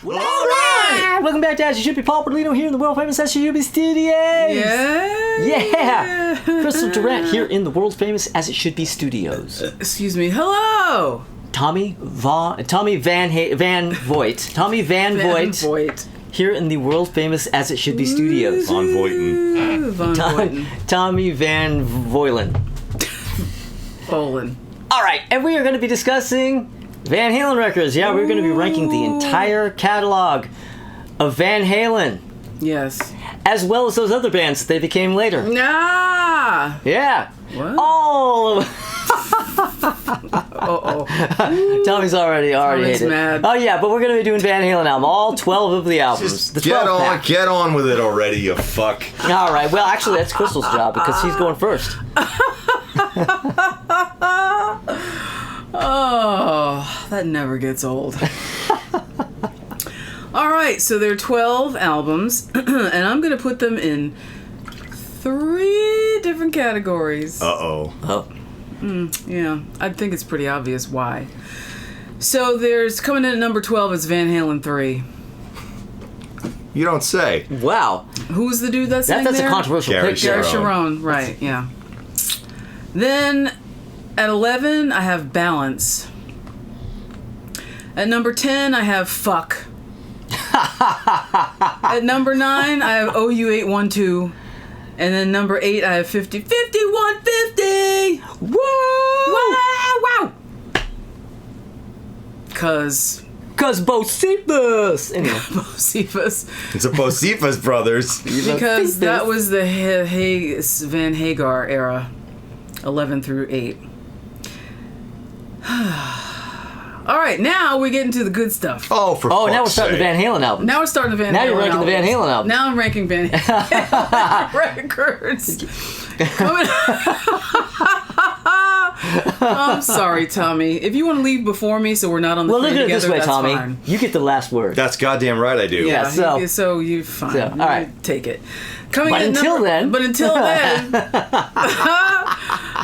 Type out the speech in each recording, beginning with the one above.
All right! Welcome back to As You Should Be, Paul Berlino here in the world-famous As You Should Be studios! Yeah! Crystal Durant here in the world-famous As It Should Be studios. Excuse me, hello! Tommy Van Voigt here in the world-famous As It Should Be studios. Von Voigten. Tommy Van Voilen. Bolin. Alright, and we are going to be discussing Van Halen records. Yeah, we're going to be ranking the entire catalog of Van Halen. Yes. As well as those other bands that they became later. Ah! Yeah. What? All of Uh-oh. Tommy's already hated. mad. Oh yeah, but we're going to be doing Van Halen album. All 12 of the albums. Just The 12 pack. get on with it already, you fuck. Alright, well actually that's Crystal's job because she's going first. Oh, that never gets old. Alright, so there are 12 albums, and I'm going to put them in 3 different categories. Uh-oh. Oh. Yeah, I think it's pretty obvious why. So there's, coming in at number 12 is Van Halen 3. You don't say. Wow. Who's the dude that's That's there? a controversial Gary pick. Gary Sharon. Sharon, right, yeah. Then, at 11, I have Balance. At number 10, I have Fuck. At number 9, I have OU812. And then number 8, I have 5150! Whoa! Wow! Cause Bocephus! Anyway. Bocephus. It's a Bocephus brothers. Because that was the Van Hagar era. 11 through 8. Alright, now we get into the good stuff. Oh, for Oh, fuck's now we're starting the sake. Van Halen album. Now we're starting the Van Halen Now you're ranking the Van albums. Halen album. Now I'm ranking Van Halen records. I'm sorry, Tommy. If you want to leave before me so we're not on the Well, train look at it together, this way, that's Tommy. fine. You get the last word. That's goddamn right I do. Yeah. So you fine. So, all right. Take it. Coming But in until then. But until then.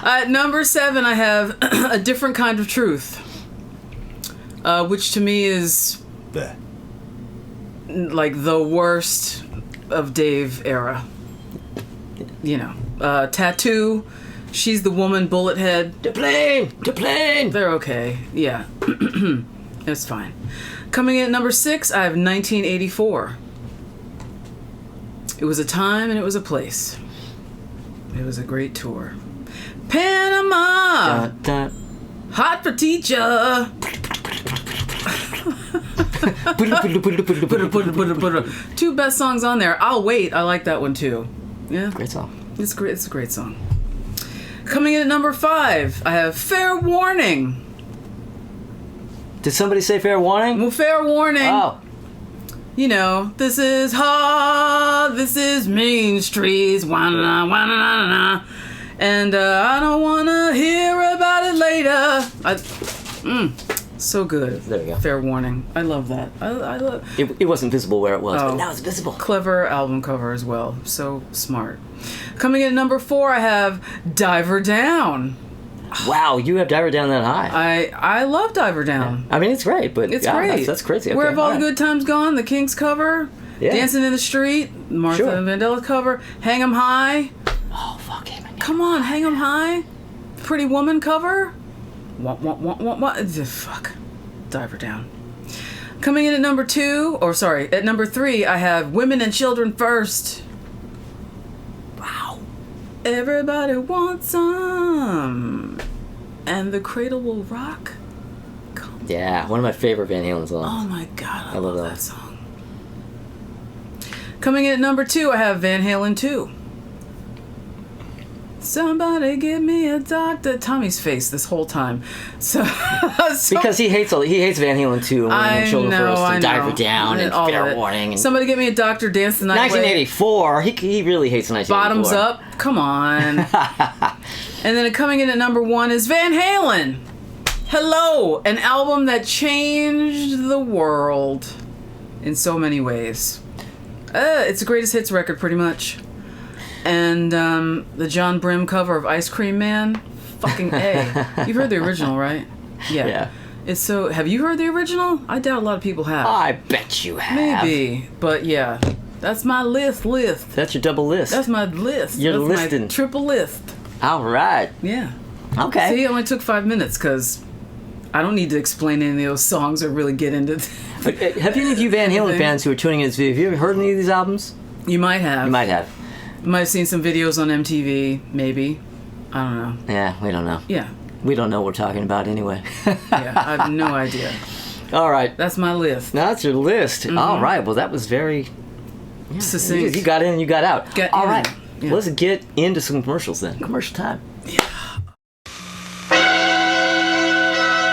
At number 7, I have A Different Kind of Truth. Which to me is Bleh. like the worst of Dave era. You know, Tattoo, She's the Woman, Bullet Head. The plane! They're okay. Yeah. It's fine. Coming in at number 6, I have 1984. It was a time and it was a place. It was a great tour. Panama! Dun, dun. Hot for teacher! Two best songs on there. I'll Wait. I like that one too. Yeah. Great song. It's great. It's a great song. Coming in at number 5, I have Fair Warning. Did somebody say fair warning? Well, Fair Warning. Oh. You know, this is hard. This is Main Streets. Wah-na-na, wah-na-na-na. And I don't want to hear about it later. So good. There we go. Fair Warning. I love that. I love. It wasn't visible where it was, Oh. but now it's visible. Clever album cover as well. So smart. Coming in at number 4, I have Diver Down. Wow, you have Diver Down that high. I love Diver Down. I mean, it's great, but It's yeah, great. That's crazy. Okay, Where Have All the right. Good Times Gone? The Kinks cover. Yeah. Dancing in the Street. Martha Sure. Vandellas cover. Hang 'em High. Oh, fuck him. Come on, Hang 'em High. Pretty Woman cover. What? Fuck. Diver Down. Coming in at number 2, or sorry, at number 3, I have Women and Children First. Wow. Everybody wants some. And the Cradle Will Rock. Yeah, one of my favorite Van Halen songs. Oh my god, I love that song. Coming in at number 2, I have Van Halen 2. Somebody give me a doctor. Tommy's face this whole time. So Because he hates Van Halen 2 and I Children know, First I and Diver know. Down and all of Fair it. Warning. And Somebody get me a doctor. Dance the Night Away. 1984, he really hates 1984. Bottoms Up. Come on. And then coming in at number 1 is Van Halen. Hello, an album that changed the world in so many ways. It's the greatest hits record, pretty much. And the John Brim cover of Ice Cream Man, fucking A. You've heard the original, right? Yeah. It's so. Have you heard the original? I doubt a lot of people have. I bet you have. Maybe, but yeah, that's my list. That's your double list. That's my list. You're that's listing. my triple list. All right. Yeah. Okay. See, it only took 5 minutes because I don't need to explain any of those songs or really get into. Have any of you Van Halen fans who are tuning in this video, have you ever heard any of these albums? You might have. You might have. You might have seen some videos on MTV, maybe. I don't know. Yeah, we don't know. Yeah. We don't know what we're talking about anyway. Yeah, I have no idea. All right. That's my list. Now that's your list. All right. Well, that was very Succinct. You got in and you got out. All right. Yeah. Let's get into some commercials then. Commercial time.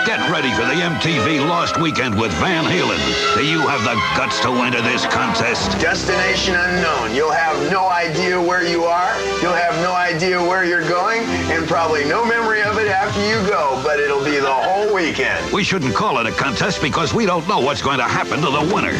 Get ready for the MTV Lost Weekend with Van Halen. Do you have the guts to enter this contest? Destination unknown. You'll have no idea where you are. You'll have no idea where you're going, and probably no memory of it after you go, but it'll be the whole weekend. We shouldn't call it a contest because we don't know what's going to happen to the winner.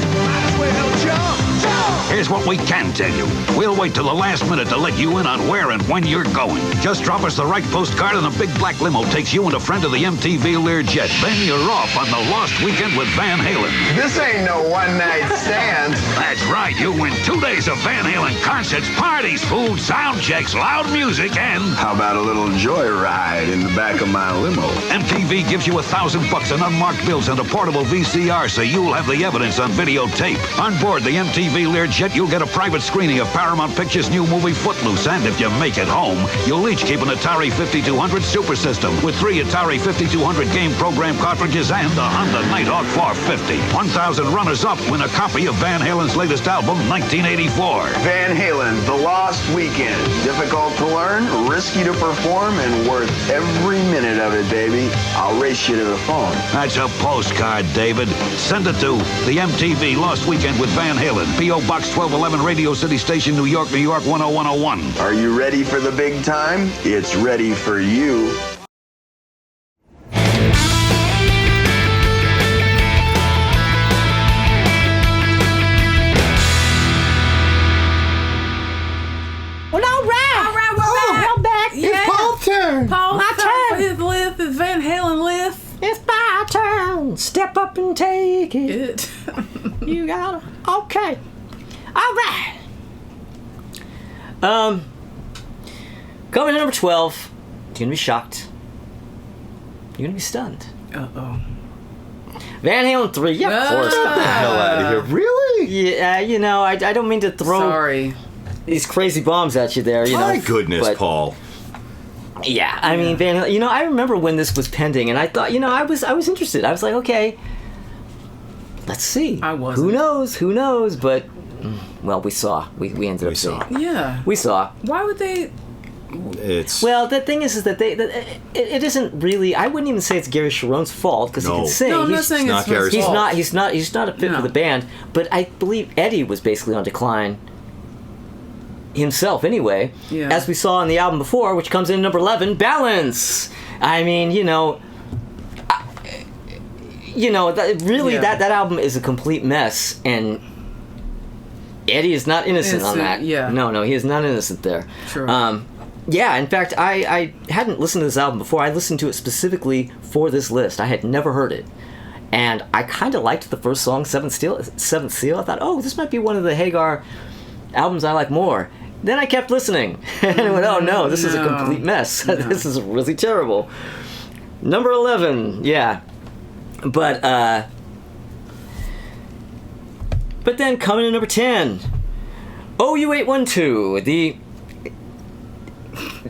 Here's what we can tell you. We'll wait till the last minute to let you in on where and when you're going. Just drop us the right postcard and a big black limo takes you and a friend to the MTV Learjet. Then you're off on the Lost Weekend with Van Halen. This ain't no one-night stand. That's right. You win 2 days of Van Halen concerts, parties, food, sound checks, loud music, and... How about a little joyride in the back of my limo? MTV gives you $1,000 in unmarked bills and a portable VCR so you'll have the evidence on videotape. On board the MTV Learjet, you'll get a private screening of Paramount Pictures' new movie Footloose, and if you make it home, you'll each keep an Atari 5200 Super System with 3 Atari 5200 game program cartridges and a Honda Nighthawk 450. 1,000 runners-up win a copy of Van Halen's latest album, 1984. Van Halen, The Lost Weekend. Difficult to learn, risky to perform, and worth every minute of it, baby. I'll race you to the phone. That's a postcard, David. Send it to the MTV Lost Weekend with Van Halen, P.O. Box 1211, Radio City Station, New York, New York, 10101. Are you ready for the big time? It's ready for you. Well, all right. We're back. Yeah. It's Paul's turn. Paul's My turn for turn. his list is Van Halen list. It's my turn. Step up and take it. It. You got it. Okay. All right. Coming in number 12. You're gonna be shocked. You're gonna be stunned. Uh-oh. Van Halen 3. Yeah, of course. Get the hell out of here. Really? Yeah, you know, I don't mean to throw Sorry. these crazy bombs at you there, you know. My goodness, but, Paul. Yeah, I mean, Van Halen, you know, I remember when this was pending, and I thought, you know, I was interested. I was like, okay, let's see. I wasn't. Who knows, but, well, we saw. We ended up saw. seeing. Yeah. We saw. Why would they... It's Well, the thing is that it isn't really. I wouldn't even say it's Gary Sharon's fault because he No. can sing. No, I'm not He's- saying not it's his Gary's He's fault. not. He's not a fit No. for the band. But I believe Eddie was basically on decline himself anyway. Yeah. As we saw on the album before, which comes in number 11, Balance. I mean, you know. Really, Yeah. that album is a complete mess, and Eddie is not innocent on that. Innocent, yeah. No, he is not innocent there. True. Yeah, in fact, I hadn't listened to this album before. I listened to it specifically for this list. I had never heard it. And I kind of liked the first song, Seventh Seal. I thought, oh, this might be one of the Hagar albums I like more. Then I kept listening. And I went, oh no, this is a No. complete mess. This is really terrible. Number 11, yeah. But then coming in number 10, OU812,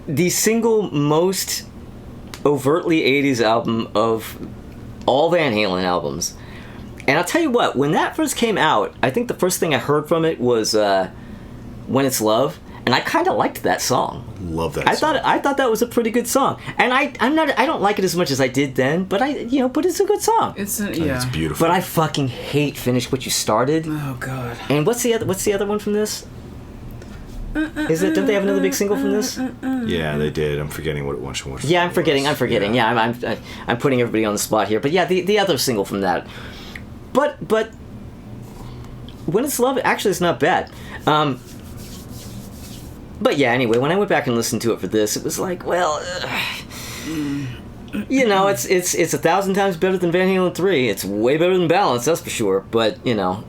the single most overtly 80s album of all Van Halen albums. And I'll tell you what, when that first came out, I think the first thing I heard from it was When It's Love, and I kind of liked that song. love that. song. I thought that was a pretty good song. And I don't like it as much as I did then, but but it's a good song. It's It's beautiful. But I fucking hate Finish What You Started. Oh God. And what's the other one from this? Don't they have another big single from this? Yeah, they did. I'm forgetting what it was. Yeah, I'm forgetting. Yeah, I'm putting everybody on the spot here. But yeah, the other single from that. But When It's Love, actually, it's not bad. But yeah, anyway, when I went back and listened to it for this, it was like, well, you know, it's 1,000 times better than Van Halen 3. It's way better than Balance, that's for sure. But you know,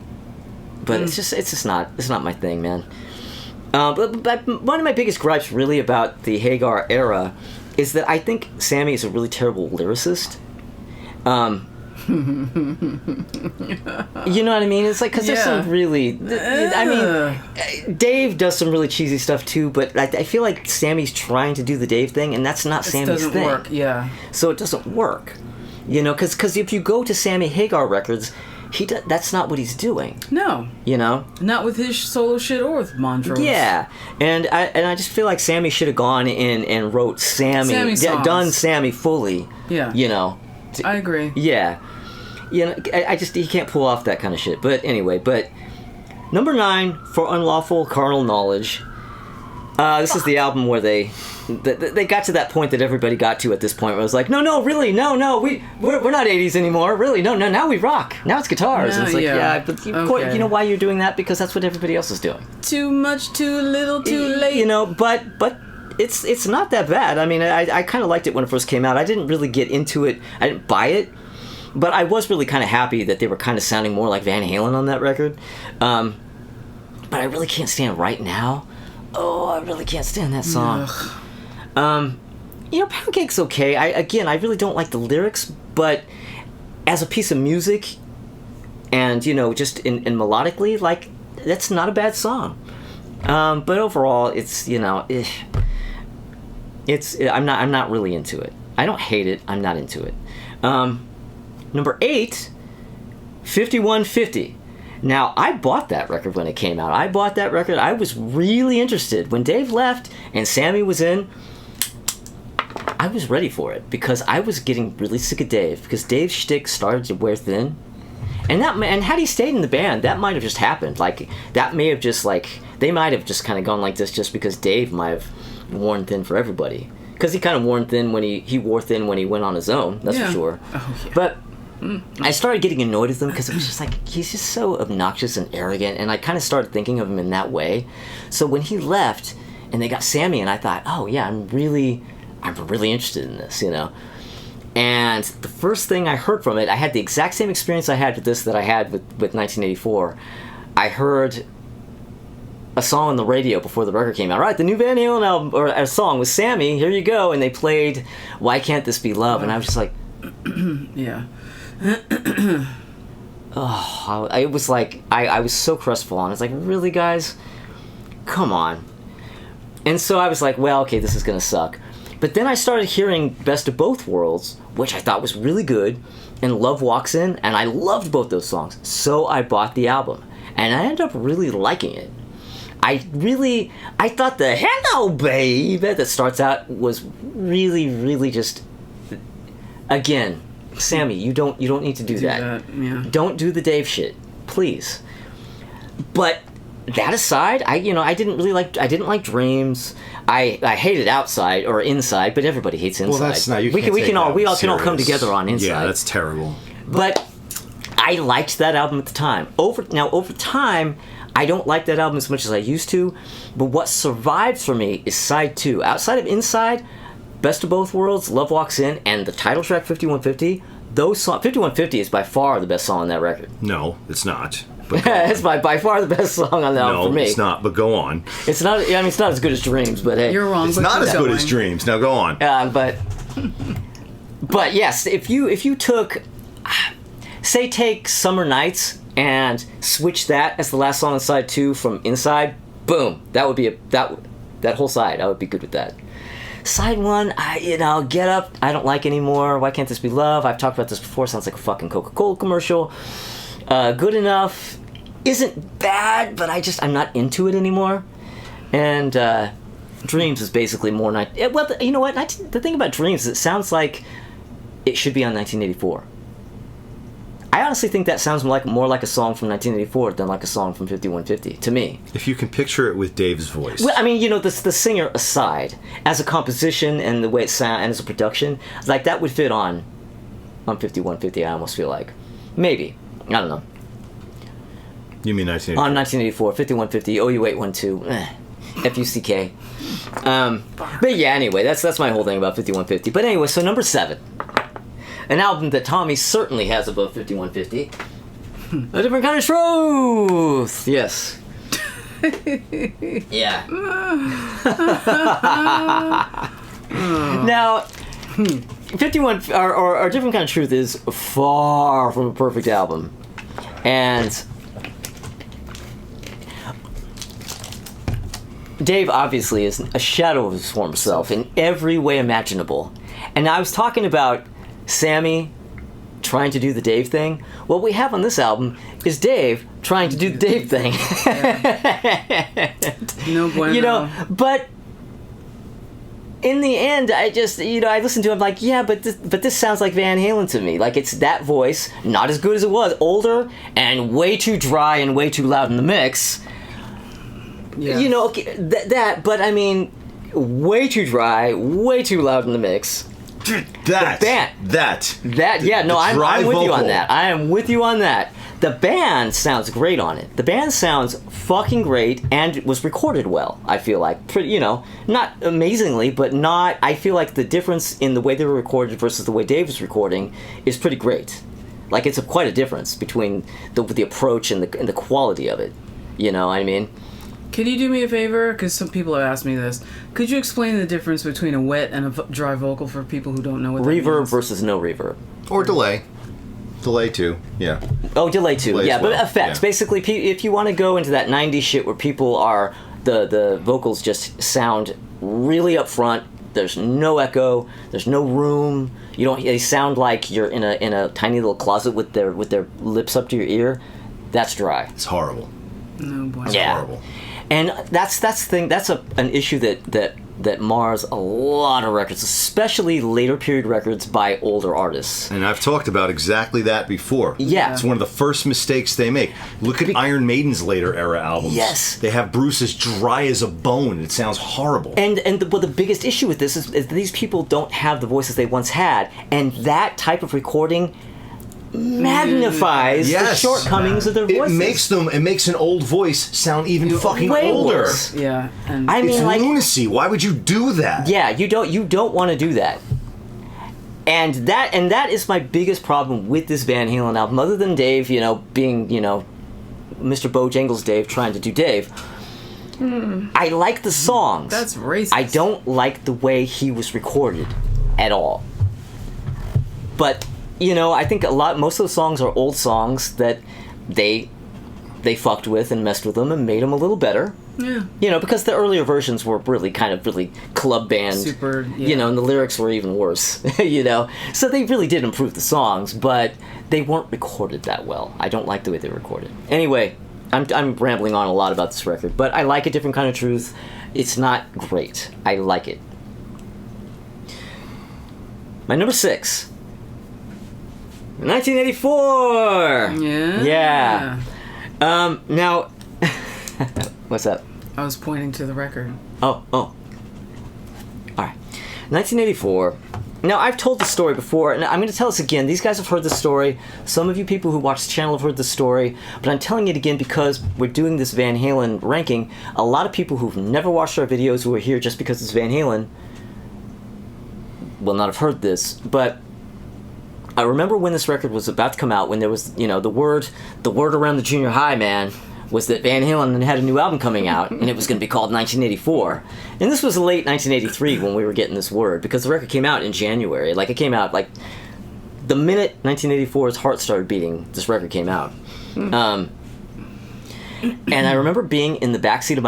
it's just not my thing, man. But one of my biggest gripes really about the Hagar era is that I think Sammy is a really terrible lyricist. You know what I mean? It's like, because there's some really... I mean, Dave does some really cheesy stuff too, but I feel like Sammy's trying to do the Dave thing, and that's not Sammy's thing. It doesn't work, yeah. So it doesn't work. You know, because if you go to Sammy Hagar records... that's not what he's doing. No. You know? Not with his solo shit or with Montrose. Yeah. And I just feel like Sammy should have gone in and wrote done Sammy fully. Yeah. You know? I agree. Yeah. You know, he can't pull off that kind of shit. But anyway, number 9 for Unlawful Carnal Knowledge. This is the album where they got to that point that everybody got to at this point where it was like, no, really, no, we're not 80s anymore, really, no, now we rock, now it's guitars. And it's like, but you know why you're doing that? Because that's what everybody else is doing. Too much, too little, too late. You know, but it's not that bad. I mean, I kind of liked it when it first came out. I didn't really get into it. I didn't buy it, but I was really kind of happy that they were kind of sounding more like Van Halen on that record. But I really can't stand Right Now. Oh, I really can't stand that song. You know, Pound Cake's okay. I really don't like the lyrics, but as a piece of music, and you know, just in melodically, like, that's not a bad song. But overall, it's, you know, I'm not really into it. I don't hate it. I'm not into it. Number 8, 5150. Now, I bought that record when it came out. I was really interested. When Dave left and Sammy was in, I was ready for it because I was getting really sick of Dave, because Dave's shtick started to wear thin. And had he stayed in the band, that might have just happened. Like, that may have just, like, they might have just kind of gone like this just because Dave might have worn thin for everybody. Because he kind of wore thin when he wore thin when he went on his own, that's for sure. Oh, yeah. But I started getting annoyed with him because it was just like, he's just so obnoxious and arrogant, and I kind of started thinking of him in that way. So when he left and they got Sammy, and I thought, oh yeah, I'm really interested in this, you know. And the first thing I heard from it, I had the exact same experience I had with this that I had with 1984. I heard a song on the radio before the record came out. Right, the new Van Halen album, or a song with Sammy, here you go, and they played Why Can't This Be Love, and I was just like, yeah. Oh, it was like, I was so crestfallen. I was like, really, guys? Come on. And so I was like, well, okay, this is gonna suck. But then I started hearing Best of Both Worlds, which I thought was really good, and Love Walks In, and I loved both those songs. So I bought the album, and I ended up really liking it. I thought the Hello Babe that starts out was really, really just, again, Sammy, you don't need to do that. Yeah. Don't do the Dave shit, please. But that aside, I didn't like Dreams. I hated Outside or Inside, but everybody hates Inside. Well, that's not. We all can all come together on Inside. Yeah, that's terrible. But I liked that album at the time. Over time, I don't like that album as much as I used to. But what survives for me is Side 2. Outside of Inside, Best of Both Worlds, Love Walks In, and the title track 5150. 5150 is by far the best song on that record. No, it's not. It's by far the best song on that album for me. No, it's not, but go on. It's not. I mean, it's not as good as Dreams, but hey, you're wrong. It's not as good as Dreams. Now go on. But yes, if you took, say, take Summer Nights and switch that as the last song on side 2 from Inside, boom, that would be that whole side. I would be good with that. Side 1, Get Up, I don't like anymore. Why Can't This Be Love? I've talked about this before. Sounds like a fucking Coca-Cola commercial. Good Enough isn't bad, but I'm not into it anymore. And Dreams is basically more... well, you know what? The thing about Dreams is it sounds like it should be on 1984. I honestly think that sounds more like a song from 1984 than like a song from 5150, to me. If you can picture it with Dave's voice. Well, I mean, the singer aside, as a composition and the way it sounds, and as a production, like, that would fit on 5150, I almost feel like. Maybe. I don't know. You mean 1984? On 1984, 5150, OU812, FUCK. But yeah, anyway, that's my whole thing about 5150. But anyway, so number 7. An album that Tommy certainly has above 5150. A Different Kind of Truth! Yes. Yeah. Now, 51 or A Different Kind of Truth is far from a perfect album. And Dave obviously is a shadow of his former self in every way imaginable. And I was talking about Sammy trying to do the Dave thing. What we have on this album is Dave trying to do the Dave thing. No bueno. You know, but in the end, I just, I listened to him like, yeah, but this sounds like Van Halen to me. Like, it's that voice, not as good as it was, older, and way too dry and way too loud in the mix. Yeah. Okay, but I mean, way too dry, way too loud in the mix. That. Yeah, no, I'm with you on vocal. that. I am with you on that. The band sounds great on it. The band sounds fucking great and was recorded well, I feel like. Pretty, not amazingly, but not... I feel like the difference in the way they were recorded versus the way Dave was recording is pretty great. Like, it's quite a difference between the approach and the quality of it. You know what I mean? Could you do me a favor? Because some people have asked me this. Could you explain the difference between a wet and a dry vocal for people who don't know what that Reverb means? versus no reverb. Or delay. Delay too, yeah. Oh, delay too. Delay Yeah, as well, but effects. yeah. Basically, if you want to go into that 90s shit where people are... The vocals just sound really up front. There's no echo. There's no room. They sound like you're in a tiny little closet with their lips up to your ear. That's dry. It's horrible. No boy. Yeah. Horrible. And that's the thing. That's an issue that mars a lot of records, especially later period records by older artists. And I've talked about exactly that before. Yeah. It's one of the first mistakes they make. Look at Iron Maiden's later era albums. Yes. They have Bruce as dry as a bone. It sounds horrible. And the biggest issue with this is these people don't have the voices they once had, and that type of recording magnifies the shortcomings of their voices. It makes an old voice sound even fucking way older. worse. Yeah. And I mean, It's like, lunacy. Why would you do that? yeah, you don't want to do that. And that is my biggest problem with this Van Halen album, other than Dave, being, Mr. Bojangles Dave trying to do Dave. I like the songs. That's racist. I don't like the way he was recorded at all. But I think most of the songs are old songs that they fucked with and messed with them and made them a little better. Yeah. Because the earlier versions were really club band. Super, yeah. And the lyrics were even worse, So they really did improve the songs, but they weren't recorded that well. I don't like the way they were recorded. Anyway, I'm rambling on a lot about this record, but I like A Different Kind of Truth. It's not great. I like it. My number 6. 1984. Yeah. Now, what's up? I was pointing to the record. Oh. All right. 1984. Now, I've told this story before, and I'm going to tell this again. These guys have heard this story. Some of you people who watch the channel have heard this story, but I'm telling it again because we're doing this Van Halen ranking. A lot of people who've never watched our videos who are here just because it's Van Halen will not have heard this, but I remember when this record was about to come out, when there was, the word around the junior high, man, was that Van Halen had a new album coming out, and it was going to be called 1984. And this was late 1983 when we were getting this word, because the record came out in January. Like, it came out, the minute 1984's heart started beating, this record came out. And I remember being in the backseat of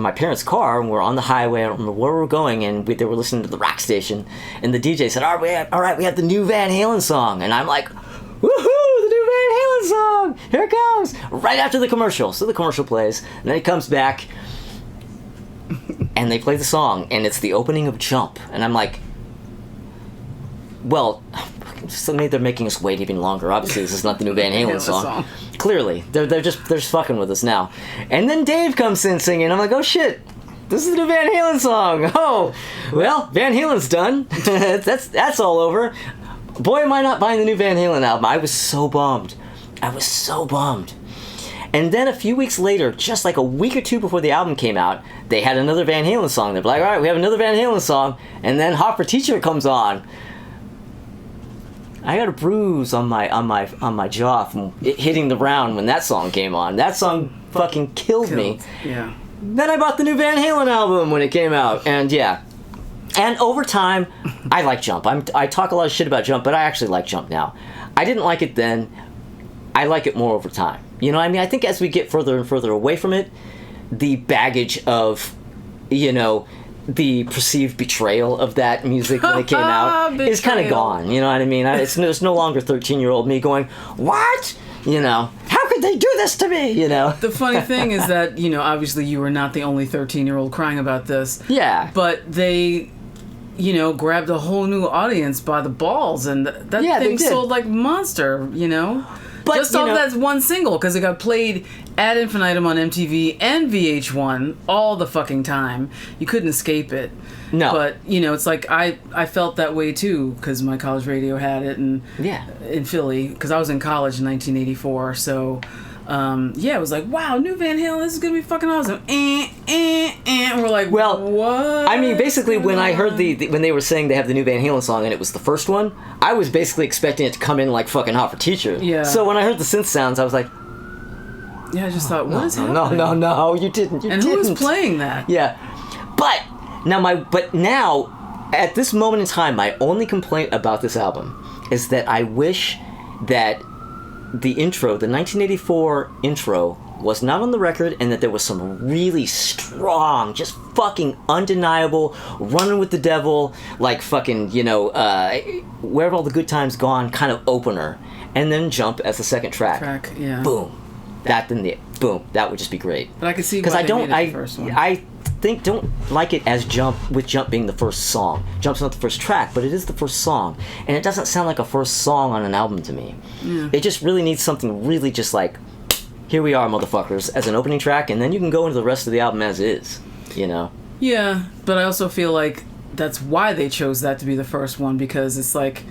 my parents' car, and we're on the highway. I don't remember where we were going, and they were listening to the rock station, and the DJ said, all right, we have the new Van Halen song. And I'm like, woohoo, the new Van Halen song, here it comes, right after the commercial. So the commercial plays, and then it comes back, and they play the song, and it's the opening of Jump, and I'm like, well, suddenly they're making us wait even longer. Obviously, this is not the new Van Halen song. Clearly, they're just fucking with us now. And then Dave comes in singing. I'm like, oh shit, this is the new Van Halen song. Oh, well, Van Halen's done. that's all over. Boy, am I not buying the new Van Halen album. I was so bummed. And then a few weeks later, just like a week or two before the album came out, they had another Van Halen song. They're like, all right, we have another Van Halen song. And then Hot for Teacher comes on. I got a bruise on my jaw from it hitting the ground when that song came on. That song fucking killed me. Yeah. Then I bought the new Van Halen album when it came out, and yeah. And over time, I like Jump. I talk a lot of shit about Jump, but I actually like Jump now. I didn't like it then. I like it more over time. You know what I mean? I think as we get further and further away from it, the baggage of, the perceived betrayal of that music when it came out is kind of gone. You know what I mean? There's no longer 13-year-old me going, what? How could they do this to me? The funny thing is that, obviously you were not the only 13-year-old crying about this. Yeah. But they, grabbed a whole new audience by the balls, and that thing sold like monster, But, just off that one single, because it got played ad infinitum on MTV and VH1 all the fucking time. You couldn't escape it. No. But, it's like I felt that way too, because my college radio had it in Philly, because I was in college in 1984. So, it was like, wow, new Van Halen, this is going to be fucking awesome. And we're like, well, what? I mean, basically, when I heard when they were saying they have the new Van Halen song and it was the first one, I was basically expecting it to come in like fucking Hot for Teacher. Yeah. So when I heard the synth sounds, I was like, yeah, I just thought, what is happening? No, you didn't. And who was playing that? Yeah. But now, at this moment in time, my only complaint about this album is that I wish that the 1984 intro, was not on the record, and that there was some really strong, just fucking undeniable, running with the devil, like fucking, where have all the good times gone kind of opener, and then Jump as the second track. Yeah. Boom. Boom. That would just be great. But I can see why they made it the first one. I don't like it as Jump, with Jump being the first song. Jump's not the first track, but it is the first song, and it doesn't sound like a first song on an album to me. Yeah. It just really needs something really just like, here we are, motherfuckers, as an opening track, and then you can go into the rest of the album as is, Yeah, but I also feel like that's why they chose that to be the first one, because it's like,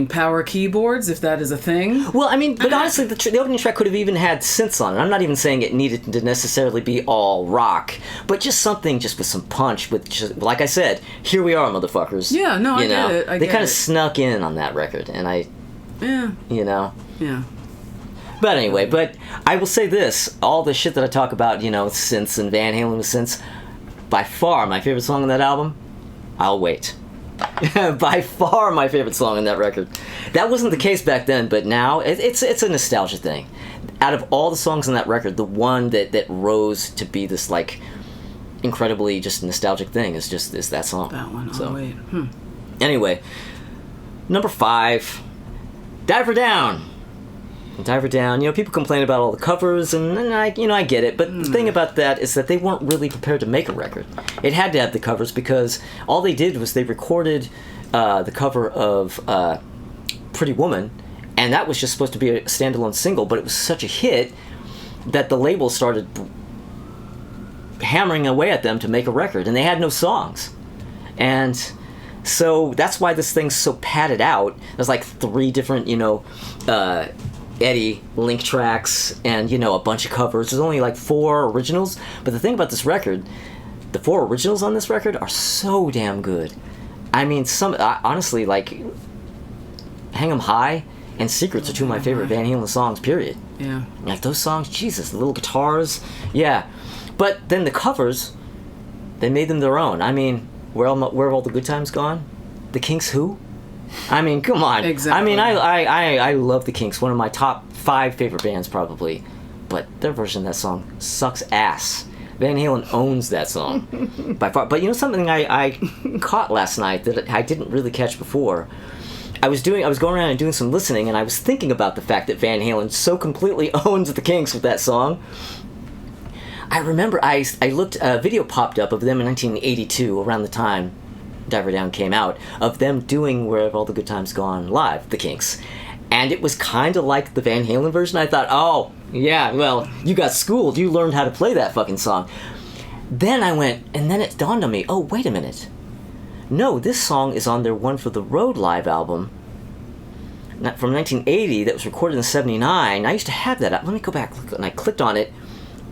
power keyboards, if that is a thing. Well, but honestly, the opening track could have even had synths on it. I'm not even saying it needed to necessarily be all rock, but just something just with some punch, with just, like I said, here we are, motherfuckers. Yeah, no, I get it. They kind of snuck in on that record, and Yeah. Yeah. But anyway, I will say this, all the shit that I talk about, synths and Van Halen with synths, by far my favorite song on that album, I'll Wait. By far my favorite song on that record. That wasn't the case back then, but now it's a nostalgia thing. Out of all the songs on that record, the one that rose to be this like incredibly just nostalgic thing is that song. That one. So, oh wait. Anyway, number 5, Diver Down. Diver Down. People complain about all the covers, and I get it. But the thing about that is that they weren't really prepared to make a record. It had to have the covers because all they did was they recorded the cover of Pretty Woman, and that was just supposed to be a standalone single. But it was such a hit that the label started hammering away at them to make a record, and they had no songs. And so that's why this thing's so padded out. There's like 3 different, Eddie link tracks and a bunch of covers. There's only like 4 originals, but the thing about this record, the 4 originals on this record are so damn good. Some honestly, like Hang 'Em High and Secrets are 2 of my favorite Van Halen songs, period. Yeah, like those songs, Jesus, the little guitars, yeah. But then the covers, they made them their own. Where have all the good times gone? The Kinks, who? Come on. Exactly. I love the Kinks, one of my top 5 favorite bands probably, but their version of that song sucks ass. Van Halen owns that song by far. But something I caught last night that I didn't really catch before. I was going around and doing some listening, and I was thinking about the fact that Van Halen so completely owns the Kinks with that song. I remember I looked, a video popped up of them in 1982, around the time Diver Down came out, of them doing Where Have All the Good Times Gone live, the Kinks. And it was kind of like the Van Halen version. I thought, oh, yeah, well, you got schooled. You learned how to play that fucking song. Then I went, and then it dawned on me, oh, wait a minute. No, this song is on their One for the Road live album from 1980 that was recorded in 79. I used to have that. Let me go back, and I clicked on it.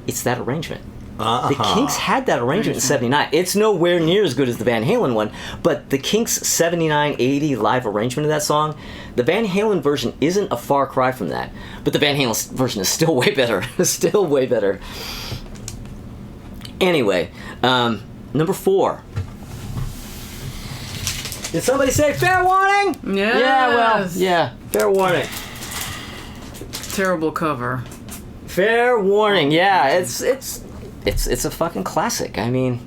It's that arrangement. The Kinks had that arrangement in 79. It's nowhere near as good as the Van Halen one, but the Kinks 79-80 live arrangement of that song, the Van Halen version isn't a far cry from that, but the Van Halen version is still way better. Still way better. Anyway, number 4. Did somebody say fair warning? Yes. Yeah, well, yeah, fair warning. Terrible cover. Fair warning. Yeah, it's a fucking classic. I mean,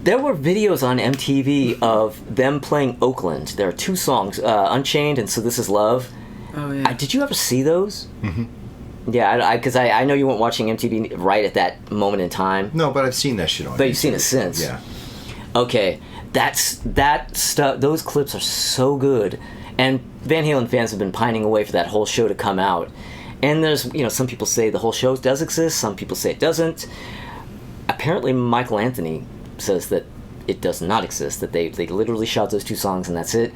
there were videos on MTV of them playing Oakland. There are 2 songs, Unchained and So This Is Love. Oh yeah. Did you ever see those? Mm-hmm. Yeah, because I know you weren't watching MTV right at that moment in time. No, but I've seen that shit on. But YouTube. you've seen it since. Yeah. Okay, that stuff. Those clips are so good, and Van Halen fans have been pining away for that whole show to come out. And there's, some people say the whole show does exist. Some people say it doesn't. Apparently, Michael Anthony says that it does not exist. That they literally shot those 2 songs and that's it.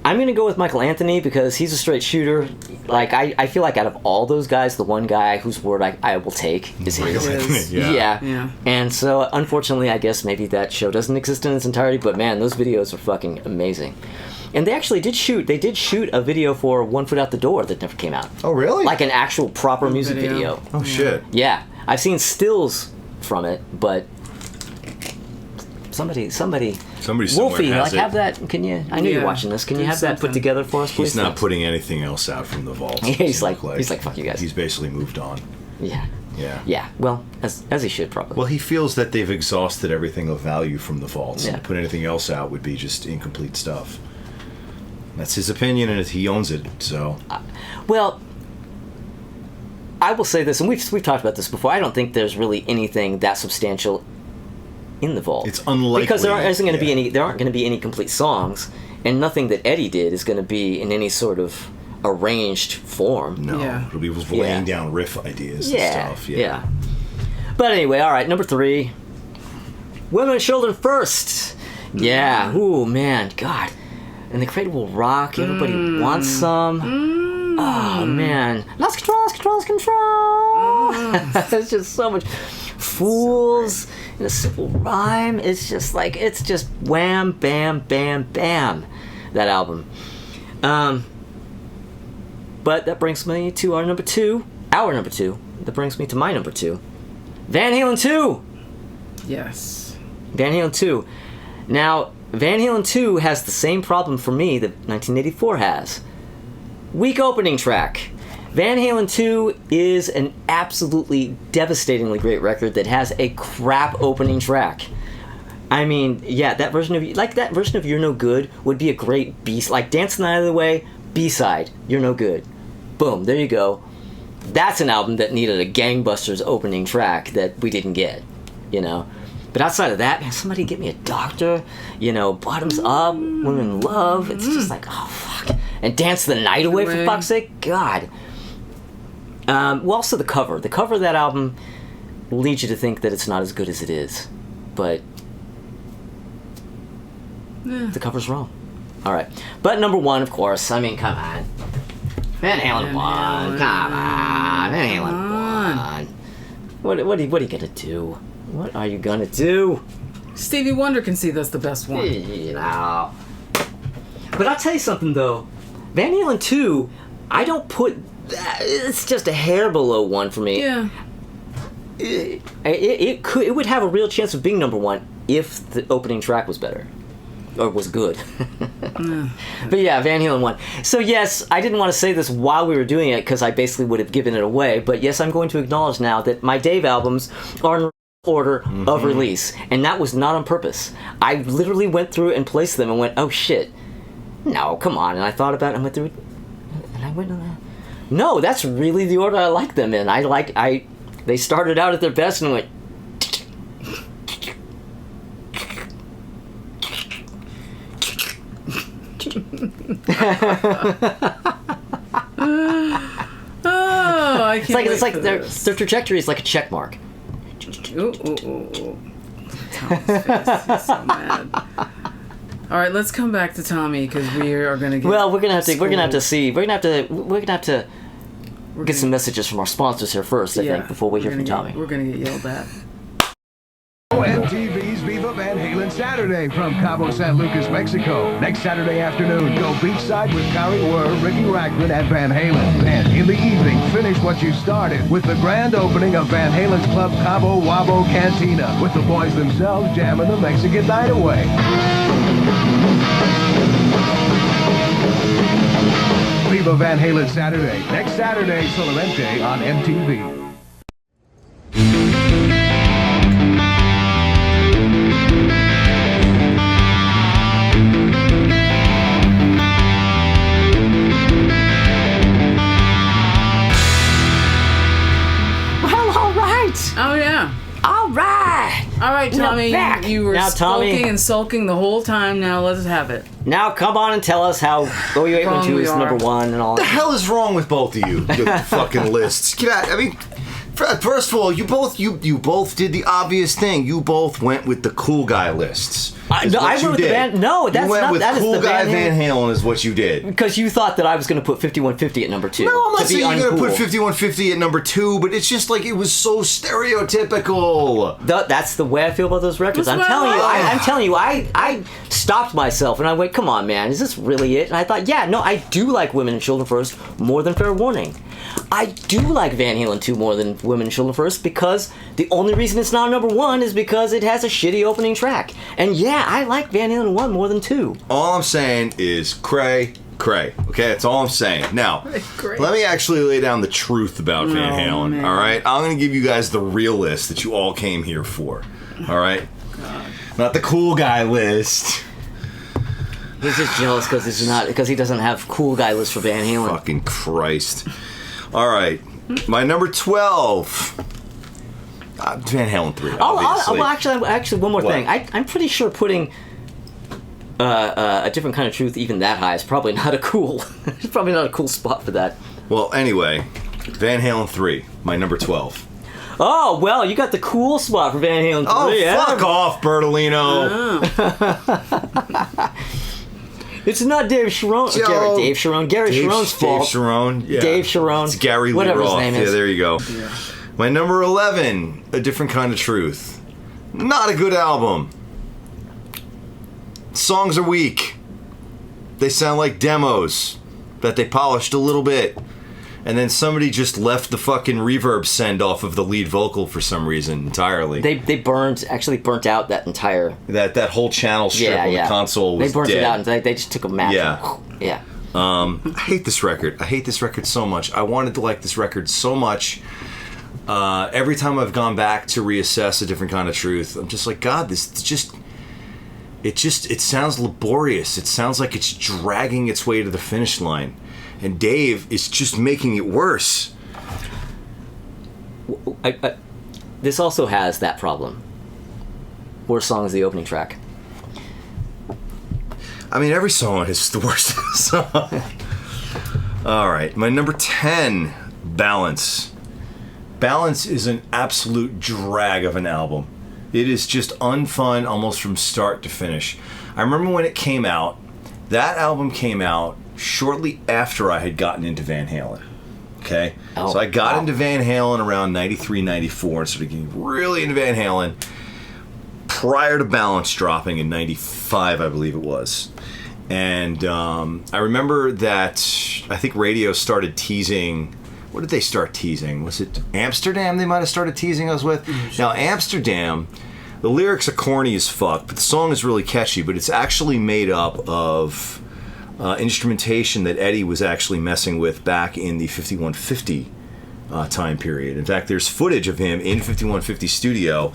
I'm gonna go with Michael Anthony because he's a straight shooter. Like I feel like out of all those guys, the one guy whose word I will take is his. Yeah. And so unfortunately, I guess maybe that show doesn't exist in its entirety. But man, those videos are fucking amazing. And they actually did shoot. They did shoot a video for One Foot Out the Door that never came out. Oh really? Like an actual proper music video. Oh shit. Yeah, I've seen stills from it, but somebody somewhere Wolfie, has it. have that. Can you? I know you're watching this. Can you have that put together for us, please? He's not putting anything else out from the vault. Yeah, he's like, fuck you guys. He's basically moved on. Yeah. Yeah. Yeah. Well, as he should probably. Well, he feels that they've exhausted everything of value from the vaults, and Yeah. to put anything else out would be just incomplete stuff. That's his opinion, and he owns it. So. Well, I will say this, and we've talked about this before. I don't think there's really anything that substantial in the vault. It's unlikely because there aren't going to be any complete songs, and nothing that Eddie did is going to be in any sort of arranged form. No, Yeah. it'll be laying down riff ideas and stuff. Yeah. But anyway, all right, number 3, Women and Children First. Yeah. Ooh, man, God. And the Cradle Will Rock. Everybody wants some. Oh man, lost control. It's just so much. Fools in a simple rhyme. It's just wham, bam, bam, bam. That album. But that brings me to our number 2. Our number 2. That brings me to my number 2. Van Halen 2. Yes. Van Halen 2. Now, Van Halen 2 has the same problem for me that 1984 has. Weak opening track. Van Halen 2 is an absolutely devastatingly great record that has a crap opening track. I mean, yeah, that version of You're No Good would be a great B, like Dance the Night Out of the Way, B-side, You're No Good. Boom, there you go. That's an album that needed a gangbusters opening track that we didn't get, But outside of that, man, somebody get me a Doctor, Bottoms Up, Women in Love. It's just like, oh, fuck. And Dance the Night Away, for fuck's sake. God. Well, also the cover. The cover of that album leads you to think that it's not as good as it is. But the cover's wrong. All right. But number 1, of course. I mean, come on. Van Halen 1. Come on. Van Halen 1. What are you going to do? What are you gonna do? Stevie Wonder can see that's the best one. But I'll tell you something though. Van Halen 2, I don't put that. It's just a hair below 1 for me. Yeah. It would have a real chance of being number 1 if the opening track was better. Or was good. But yeah, Van Halen 1. So yes, I didn't want to say this while we were doing it because I basically would have given it away. But yes, I'm going to acknowledge now that my Dave albums are in order of release, and that was not on purpose. I literally went through and placed them and went, oh shit, no, come on. And I thought about it and went through it, and I went, no, that's really the order I like them in. They started out at their best and went I can't it's like their trajectory is like a check mark. Ooh. Tom's face is so mad. All right, let's come back to Tommy because we are going to get. Well, we're gonna have to get some messages from our sponsors here first. I think before we hear from Tommy. We're going to get yelled at. MTV's Viva Van Halen Saturday from Cabo San Lucas, Mexico. Next Saturday afternoon, go beachside with Kari Wer, Ricky Rackman, and Van Halen. And in the evening, finish what you started with the grand opening of Van Halen's Club Cabo Wabo Cantina, with the boys themselves jamming the Mexican night away. Viva Van Halen Saturday. Next Saturday, Solamente on MTV. Oh, yeah. All right. All right, Tommy. You were Now, Tommy, skulking and sulking the whole time. Now let's have it. Now come on and tell us how OU812 is number one and all What the that. hell is wrong with both of you? The fucking lists. Get out. I mean, first of all, you both did the obvious thing. You both went with the cool guy lists. I went with the Van. No, that's you went not. with That is cool the guy Van Halen is what you did. Because you thought that I was going to put 5150 at number two. No, I'm not to be saying you're going to uncool. put 5150 at number two, but it's just like it was so stereotypical. That's the way I feel about those records. That's I'm telling you, why I'm telling you, I stopped myself and I went, come on, man, is this really it? And I thought, yeah, no, I do like Women and Children First more than Fair Warning. I do like Van Halen 2 more than Women and Children First because the only reason it's not number one is because it has a shitty opening track. And yeah, I like Van Halen 1 more than 2. All I'm saying is cray. Okay, that's all I'm saying. Now, let me actually lay down the truth about Van Halen, man. all right? I'm going to give you guys the real list that you all came here for, all right? Not the cool guy list. He's just jealous because he doesn't have cool guy list for Van Halen. Fucking Christ. All right, my number 12. Van Halen 3, obviously. Actually, one more What? thing. I'm pretty sure putting a different kind of truth even that high is probably not a cool. It's probably not a cool spot for that. Well, anyway, Van Halen 3, my number 12. Oh well, you got the cool spot for Van Halen 3. Oh, yeah? fuck off, Bertolino. It's not Dave Sharon. Gary Sharon's fault. Dave Sharon. Yeah. Dave Sharon. It's Gary Lee whatever Roth. his name is. Yeah, there you go. Yeah. My number 11, A Different Kind of Truth. Not a good album. Songs are weak. They sound like demos that they polished a little bit. And then somebody just left the fucking reverb send off of the lead vocal for some reason entirely. They burnt out that entire that whole channel strip on the console was They burnt dead. it out and they just took a match. Yeah. Yeah. I hate this record. I hate this record so much. I wanted to like this record so much. Every time I've gone back to reassess A Different Kind of Truth, I'm just like, God, it sounds laborious. It sounds like it's dragging its way to the finish line. And Dave is just making it worse. This also has that problem. Worst song is the opening track. I mean, every song is the worst song. All right, my number 10, Balance. Balance is an absolute drag of an album. It is just unfun almost from start to finish. I remember when it came out, that album came out shortly after I had gotten into Van Halen. Okay? So I got into Van Halen around 93, 94 and started getting really into Van Halen prior to Balance dropping in 95, I believe it was. And I remember that I think radio started teasing. What did they start teasing? Was it Amsterdam they might have started teasing us with? Now, Amsterdam, the lyrics are corny as fuck, but the song is really catchy, but it's actually made up of instrumentation that Eddie was actually messing with back in the 5150 time period. In fact, there's footage of him in 5150 studio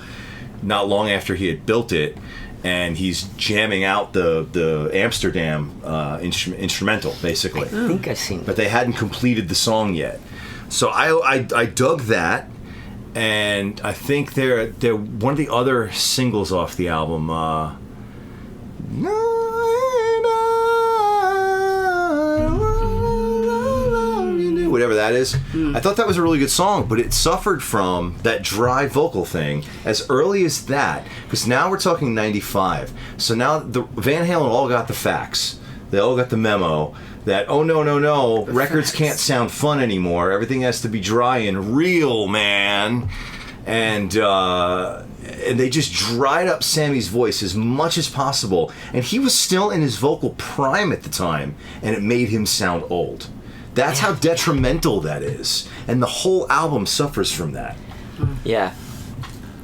not long after he had built it, and he's jamming out the Amsterdam instrumental, basically. I think I've seen that. But they hadn't completed the song yet. So I dug that, and I think they're one of the other singles off the album. 2, whatever that is. I thought that was a really good song, but it suffered from that dry vocal thing as early as that, because now we're talking 95. So now the Van Halen all got the facts. They all got the memo that, oh no, records can't sound fun anymore. Everything has to be dry and real, man. And they just dried up Sammy's voice as much as possible. And he was still in his vocal prime at the time, and it made him sound old. That's how detrimental that is. And the whole album suffers from that. Yeah.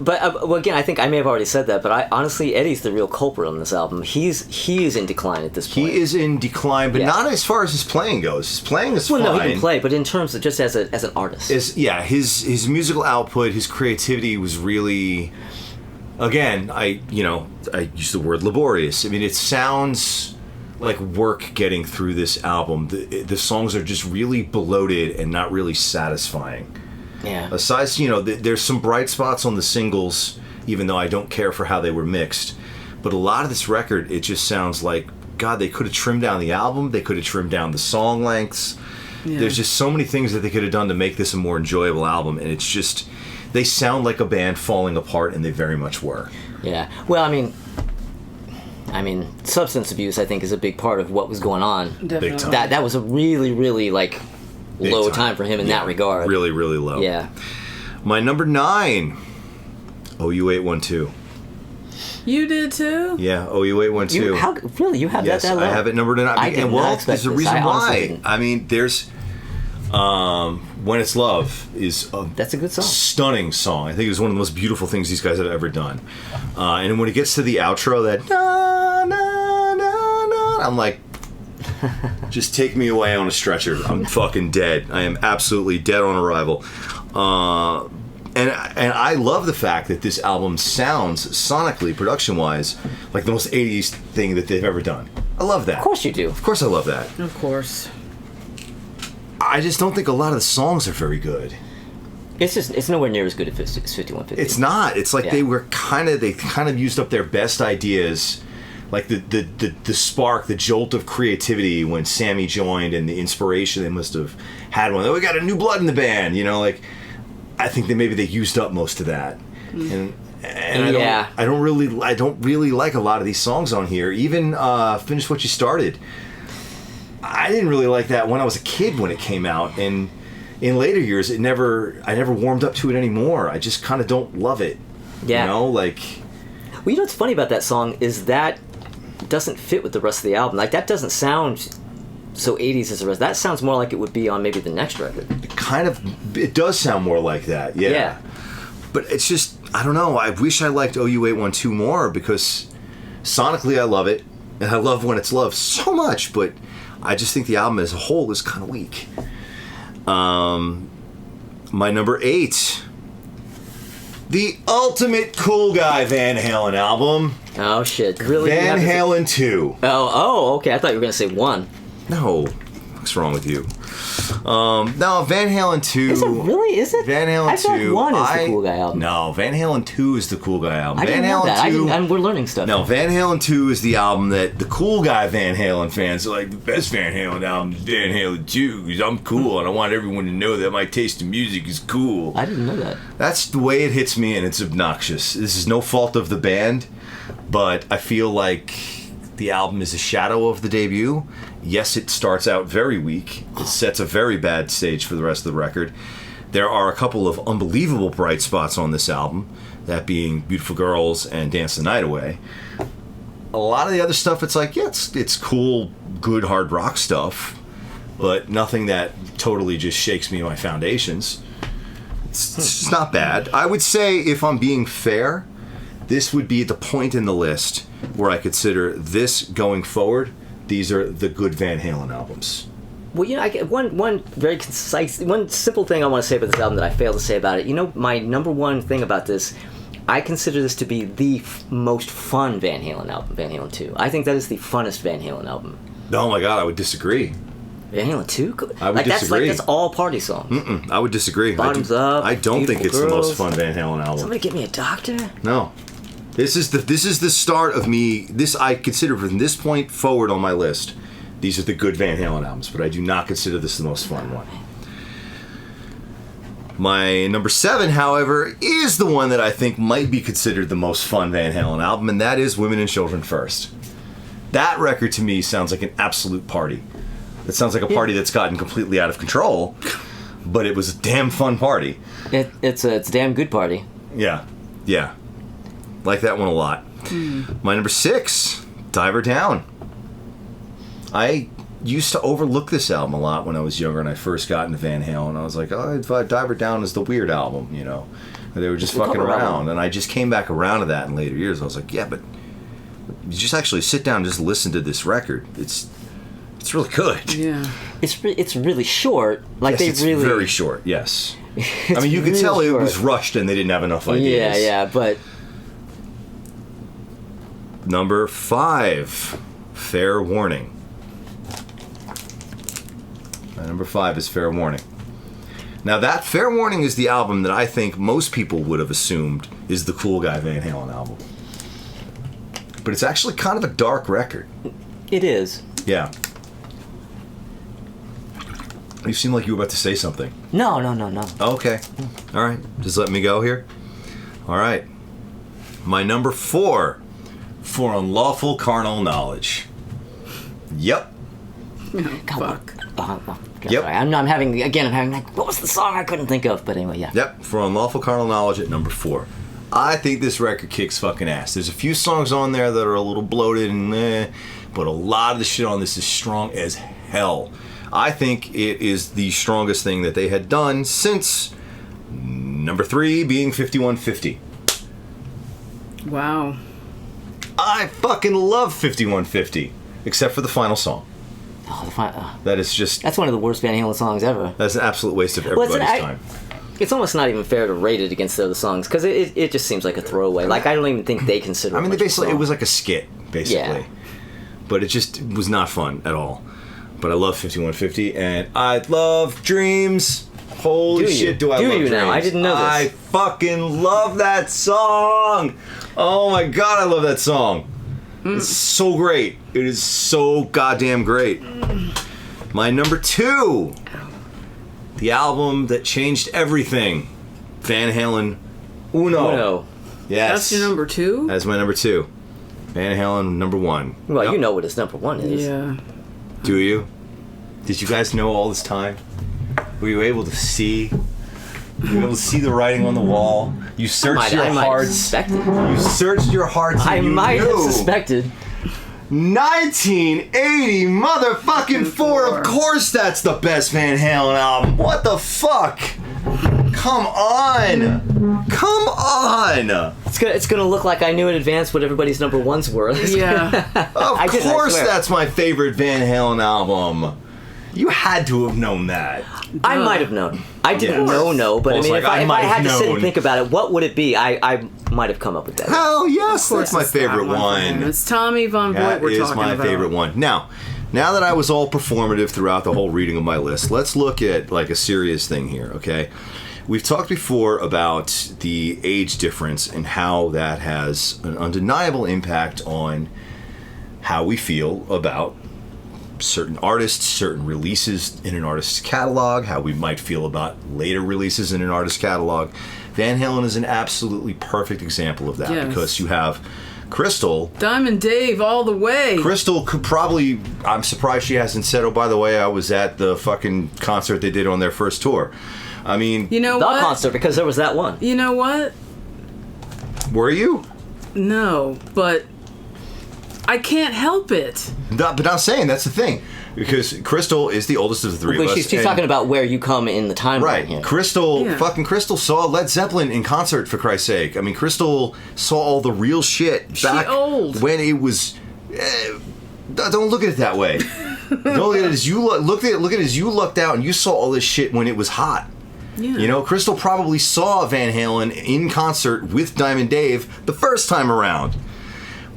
But well, again, I think I may have already said that, but honestly, Eddie's the real culprit on this album. He is in decline at this point. He is in decline, but not as far as his playing goes. His playing is fine. No, he can play, but in terms of just as an artist. His musical output, his creativity was really, again, I use the word laborious. I mean, it sounds like work getting through this album. The songs are just really bloated and not really satisfying. Yeah. Aside, there's some bright spots on the singles, even though I don't care for how they were mixed. But a lot of this record, it just sounds like, God, they could have trimmed down the album. They could have trimmed down the song lengths. Yeah. There's just so many things that they could have done to make this a more enjoyable album. And it's just, they sound like a band falling apart, and they very much were. Yeah. Well, I mean, substance abuse, I think, is a big part of what was going on. Definitely. Big time. That was a really, really, Big low time for him in that regard. Really, really low. Yeah. My number 9, OU812. You did too? Yeah, OU812. Really? You have yes, that low? I have it number 9. I did not expect there's a this. reason I honestly why. didn't. I mean, there's When It's Love is that's a good song. Stunning song. I think it's one of the most beautiful things these guys have ever done. And when it gets to the outro, that na na na na, I'm like, just take me away on a stretcher. I'm fucking dead. I am absolutely dead on arrival. And I love the fact that this album sounds sonically, production-wise, like the most 80s thing that they've ever done. I love that. Of course you do. Of course I love that. Of course. I just don't think a lot of the songs are very good. It's nowhere near as good as 5150. It's not. It's like they kind of used up their best ideas. Like the spark, the jolt of creativity when Sammy joined, and the inspiration they must have had when we got a new blood in the band. I think that maybe they used up most of that, and I don't really like a lot of these songs on here. Even Finish What You Started. I didn't really like that when I was a kid when it came out, and in later years I never warmed up to it anymore. I just kind of don't love it. Yeah. Well, what's funny about that song is that doesn't fit with the rest of the album. That doesn't sound so 80s as the rest. That sounds more like it would be on maybe the next record. It does sound more like that, yeah. But it's just, I don't know, I wish I liked OU812 more, because sonically I love it, and I love When It's Love so much, but I just think the album as a whole is kind of weak. My number 8, the ultimate cool guy Van Halen album. Oh shit! Really? Van Halen 2. Oh, okay. I thought you were gonna say 1. No, what's wrong with you? No, Van Halen 2. Is it really? Is it? Van Halen 2. I thought 1 is the cool guy album. No, Van Halen 2 is the cool guy album. I didn't know that. And we're learning stuff. No, Van Halen 2 is the album that the cool guy Van Halen fans are like, the best Van Halen album is Van Halen 2, because I'm cool and I want everyone to know that my taste in music is cool. I didn't know that. That's the way it hits me, and it's obnoxious. This is no fault of the band, but I feel like the album is a shadow of the debut. Yes, it starts out very weak. It sets a very bad stage for the rest of the record. There are a couple of unbelievable bright spots on this album, that being Beautiful Girls and Dance the Night Away. A lot of the other stuff, it's like, yeah, it's cool, good hard rock stuff, but nothing that totally just shakes me in my foundations. It's just not bad. I would say, if I'm being fair, this would be the point in the list where I consider this going forward. These are the good Van Halen albums. Well, I get one very concise, one simple thing I want to say about this album that I failed to say about it. My number one thing about this, I consider this to be the most fun Van Halen album, Van Halen 2. I think that is the funnest Van Halen album. Oh my God, I would disagree. Van Halen 2? I would disagree. That's all party songs. I would disagree. Bottoms Up. I don't think it's Girls. the most fun Van Halen album. Somebody get me a doctor? No. This is the start of me. This I consider from this point forward on my list. These are the good Van Halen albums, but I do not consider this the most fun one. My number 7, however, is the one that I think might be considered the most fun Van Halen album, and that is Women and Children First. That record to me sounds like an absolute party. It sounds like a party that's gotten completely out of control, but it was a damn fun party. It's a damn good party. Yeah. Like that one a lot. My number 6, Diver Down. I used to overlook this album a lot when I was younger and I first got into Van Halen. I was like, oh, Diver Down is the weird album, you know. They were just fucking around. And I just came back around to that in later years. I was like, yeah, but you just actually sit down and just listen to this record. It's really good. Yeah. It's really short. Like Yes, they it's very short, yes. I mean, you could really tell it short. was rushed and they didn't have enough ideas. Yeah, but Number 5, Fair Warning. My number 5 is Fair Warning. Now, that Fair Warning is the album that I think most people would have assumed is the Cool Guy Van Halen album. But it's actually kind of a dark record. it is. Yeah. You seem like you were about to say something. No. Okay. All right. Just let me go here. All right. My number 4, For Unlawful Carnal Knowledge. Yep. Fuck. Yep. Sorry. I'm having like, what was the song I couldn't think of? But anyway, yeah. Yep. For Unlawful Carnal Knowledge at number 4. I think this record kicks fucking ass. There's a few songs on there that are a little bloated and but a lot of the shit on this is strong as hell. I think it is the strongest thing that they had done since number 3 being 5150. Wow. I fucking love 5150, except for the final song. That is just... That's one of the worst Van Halen songs ever. That's an absolute waste of everybody's time. It's almost not even fair to rate it against the other songs, because it just seems like a throwaway. Like, I don't even think they consider it. I mean, much basically, of a song. it was like a skit, basically. Yeah. But it just was not fun at all. But I love 5150, and I love Dreams. Holy shit, do I love Dreams. Now? I didn't know this. I fucking love that song. Oh my god, I love that song. It's so great. It is so goddamn great. My number 2, the album that changed everything, Van Halen Uno. Yes. That's your number 2? That's my number 2. Van Halen number 1. Well, Yep. you know what his number 1 is. Yeah. Do you? Did you guys know all this time? Were you able to see? Were you able to see the writing on the wall? You searched your I might have hearts. suspected. You searched your hearts. And I you might knew. have suspected. 1980 motherfucking 4. Of course, that's the best Van Halen album. What the fuck? Come on. Come on. It's gonna look like I knew in advance what everybody's number 1s were. Yeah. Of I did, I course, swear. that's my favorite Van Halen album. You had to have known that. I might have known. I didn't Yes. know, but I Almost mean, like if I might had have to sit and known. think about it, what would it be? I might have come up with that. Hell yes, that's my It's that favorite for him. one. It's Tommy Von Voigt That we're is talking my about. favorite one. Now that I was all performative throughout the whole reading of my list, let's look at like a serious thing here, okay? We've talked before about the age difference and how that has an undeniable impact on how we feel about certain artists, certain releases in an artist's catalog, how we might feel about later releases in an artist's catalog. Van Halen is an absolutely perfect example of that Yes. because you have Crystal. Diamond Dave all the way. Crystal could probably... I'm surprised she hasn't said, oh, by the way, I was at the fucking concert they did on their first tour. I mean... You know The what? concert, because there was that one. You know what? Were you? No, but I can't help it. But I'm saying that's the thing. Because Crystal is the oldest of the three of us. She's and- talking about where you come in the timeline Right. here. Yeah. Fucking Crystal saw Led Zeppelin in concert, for Christ's sake. I mean, Crystal saw all the real shit back old. when it was... don't look at it that way. Don't look at it as you look at it as you looked out and you saw all this shit when it was hot. Yeah. You know, Crystal probably saw Van Halen in concert with Diamond Dave the first time around.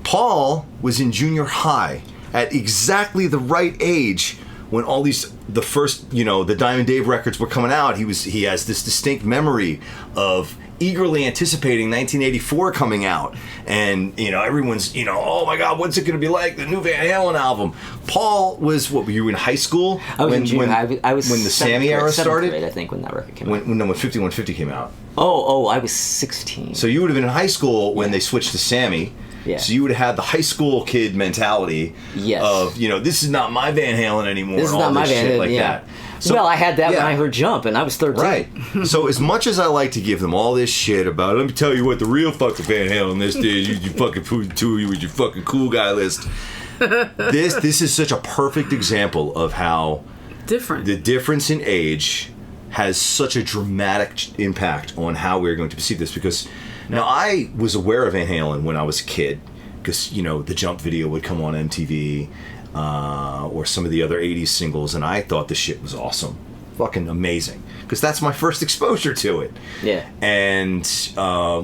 Paul was in junior high at exactly the right age when all the first, the Diamond Dave records were coming out, he has this distinct memory of eagerly anticipating 1984 coming out, and everyone's oh my God, what's it going to be like, the new Van Halen album? Paul was, what, were you in high school? I was in junior. I was when the Sammy era started. Grade, I think, when that record came out. When 5150 came out. Oh, I was 16. So you would have been in high school when they switched to Sammy. Yeah. So you would have had the high school kid mentality of, this is not my Van Halen anymore. This is and all not my this Van shit Halen, like that. So, well, I had that when I heard Jump, and I was 13. Right. So as much as I like to give them all this shit about, let me tell you what the real fucking Van Halen list is, you fucking two, you with your fucking cool guy list. This is such a perfect example of how the difference in age has such a dramatic impact on how we're going to perceive this. Because now I was aware of Van Halen when I was a kid, because the Jump video would come on MTV. Or some of the other 80s singles, and I thought the shit was awesome. Fucking amazing. Because that's my first exposure to it. Yeah. And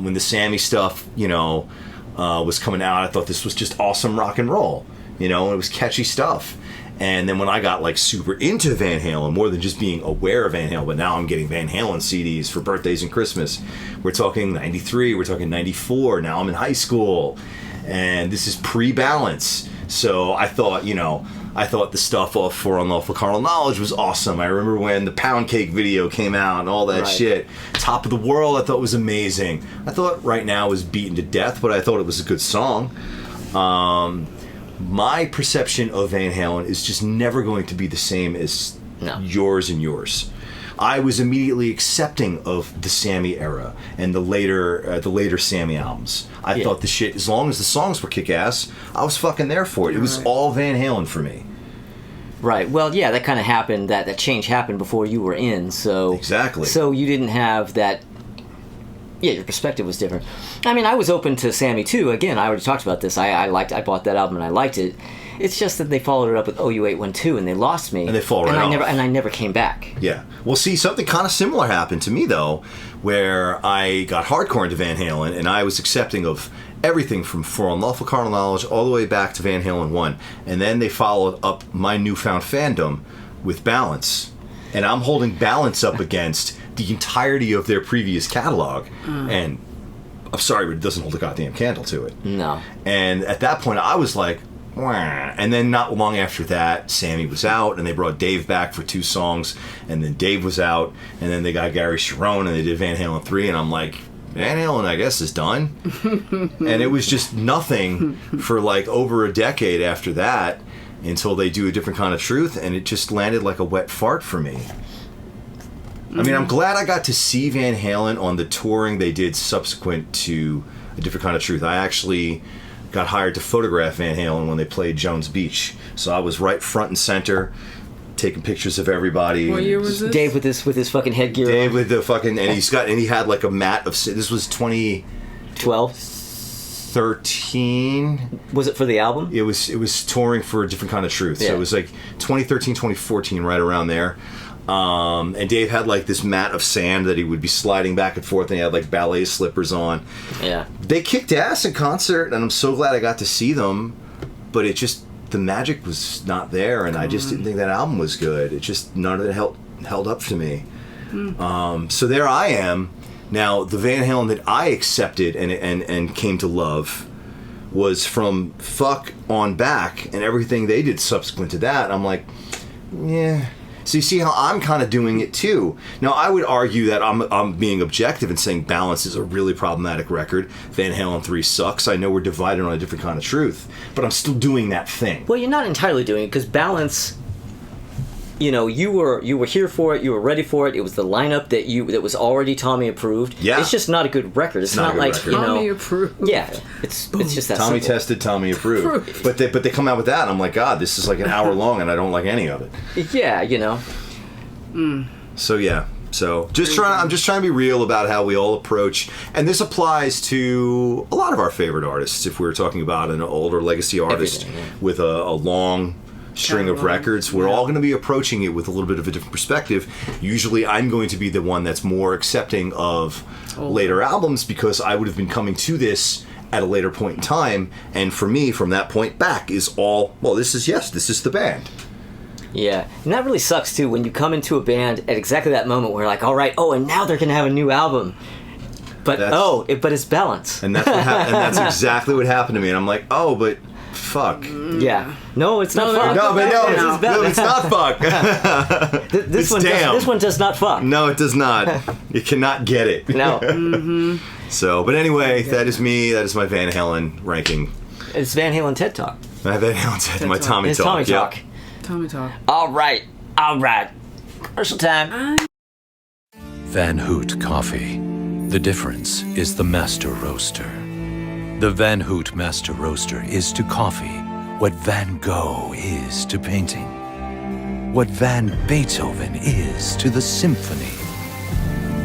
when the Sammy stuff, was coming out, I thought this was just awesome rock and roll. It was catchy stuff. And then when I got super into Van Halen, more than just being aware of Van Halen, but now I'm getting Van Halen CDs for birthdays and Christmas. We're talking 93, we're talking 94, now I'm in high school. And this is pre-Balance. So I thought, the stuff off For Unlawful Carnal Knowledge was awesome. I remember when the Pound Cake video came out and all that shit. Top of the World I thought was amazing. I thought Right Now was beaten to death, but I thought it was a good song. My perception of Van Halen is just never going to be the same as yours and yours. I was immediately accepting of the Sammy era and the later Sammy albums. I thought the shit, as long as the songs were kick-ass, I was fucking there for it. It was all Van Halen for me. Right. Well, yeah, that kind of happened. That change happened before you were in. So exactly. So you didn't have that. Yeah, your perspective was different. I mean, I was open to Sammy too. Again, I already talked about this. I bought that album and I liked it. It's just that they followed it up with OU812 and they lost me. And they fall right off. I never came back. Yeah. Well, see, something kind of similar happened to me, though, where I got hardcore into Van Halen and I was accepting of everything from For Unlawful Carnal Knowledge all the way back to Van Halen 1. And then they followed up my newfound fandom with Balance. And I'm holding Balance up against the entirety of their previous catalog. And I'm sorry, but it doesn't hold a goddamn candle to it. No. And at that point, I was like, wah. And then not long after that, Sammy was out, and they brought Dave back for 2 songs, and then Dave was out, and then they got Gary Cherone, and they did Van Halen 3, and I'm like, Van Halen, I guess, is done. And it was just nothing for over a decade after that until they do A Different Kind of Truth, and it just landed like a wet fart for me. I mean, I'm glad I got to see Van Halen on the touring they did subsequent to A Different Kind of Truth. I actually got hired to photograph Van Halen when they played Jones Beach. So I was right front and center, taking pictures of everybody. What year was this? Dave with his fucking headgear. Dave with the fucking, and he had like a mat of, this was 2012. 13. Was it for the album? It was touring for A Different Kind of Truth. Yeah. So it was like 2013, 2014, right around there. And Dave had like this mat of sand that he would be sliding back and forth, and he had like ballet slippers on. Yeah. They kicked ass in concert, and I'm so glad I got to see them, but it just, the magic was not there, and I just didn't think that album was good. It just, none of it held up to me. So there I am. Now, the Van Halen that I accepted and came to love was from Fuck on back, and everything they did subsequent to that, I'm like, yeah. So you see how I'm kind of doing it too. Now I would argue that I'm being objective and saying Balance is a really problematic record. Van Halen 3 sucks. I know we're divided on A Different Kind of Truth, but I'm still doing that thing. Well, you're not entirely doing it, because Balance, you were here for it. You were ready for it. It was the lineup that was already Tommy approved. Yeah. It's just not a good record. It's not like record. Tommy approved. Yeah, it's just that Tommy simple. tested, Tommy approved. But they come out with that, and I'm like, God, this is like an hour long, and I don't like any of it. Yeah, So yeah. So I'm just trying to be real about how we all approach, and this applies to a lot of our favorite artists. If we're talking about an older legacy artist with a long string of records, we're all going to be approaching it with a little bit of a different perspective. Usually I'm going to be the one that's more accepting of later albums, because I would have been coming to this at a later point in time, and for me, from that point back is all, well, this is the band. Yeah, and that really sucks too when you come into a band at exactly that moment where like, all right, and now they're gonna have a new album, but but it's balance. And that's what and that's exactly what happened to me. And I'm like, oh, but fuck. Yeah, no, it's not fuck. No, it's not fuck. This one does not fuck. No, it does not. You cannot get it. No. So, but anyway, that is me. That is my Van Halen ranking. It's Van Halen TED Talk. My Van Halen TED, my Tommy it's Talk. Tommy Talk. Tommy Talk. All right. Commercial time. Van Hoot Coffee. The difference is the Master Roaster. The Van Hoot Master Roaster is to coffee what Van Gogh is to painting, what Van Beethoven is to the symphony,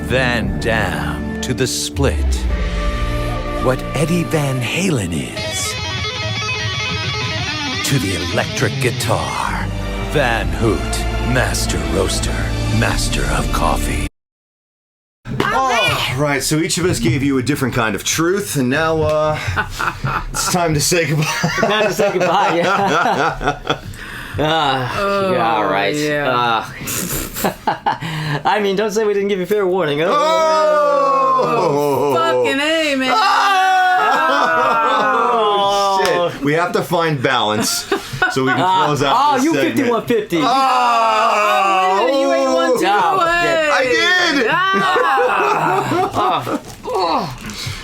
Van Damme to the split, what Eddie Van Halen is to the electric guitar. Van Hoot, Master Roaster, Master of Coffee. All right, so each of us gave you a different kind of truth, and now it's time to say goodbye. Time to say goodbye, yeah. Yeah, all right. Yeah. I mean, don't say we didn't give you fair warning. Fucking A, man. Oh, shit. We have to find balance so we can close out this you segment. 5150. You ain't one too. I did!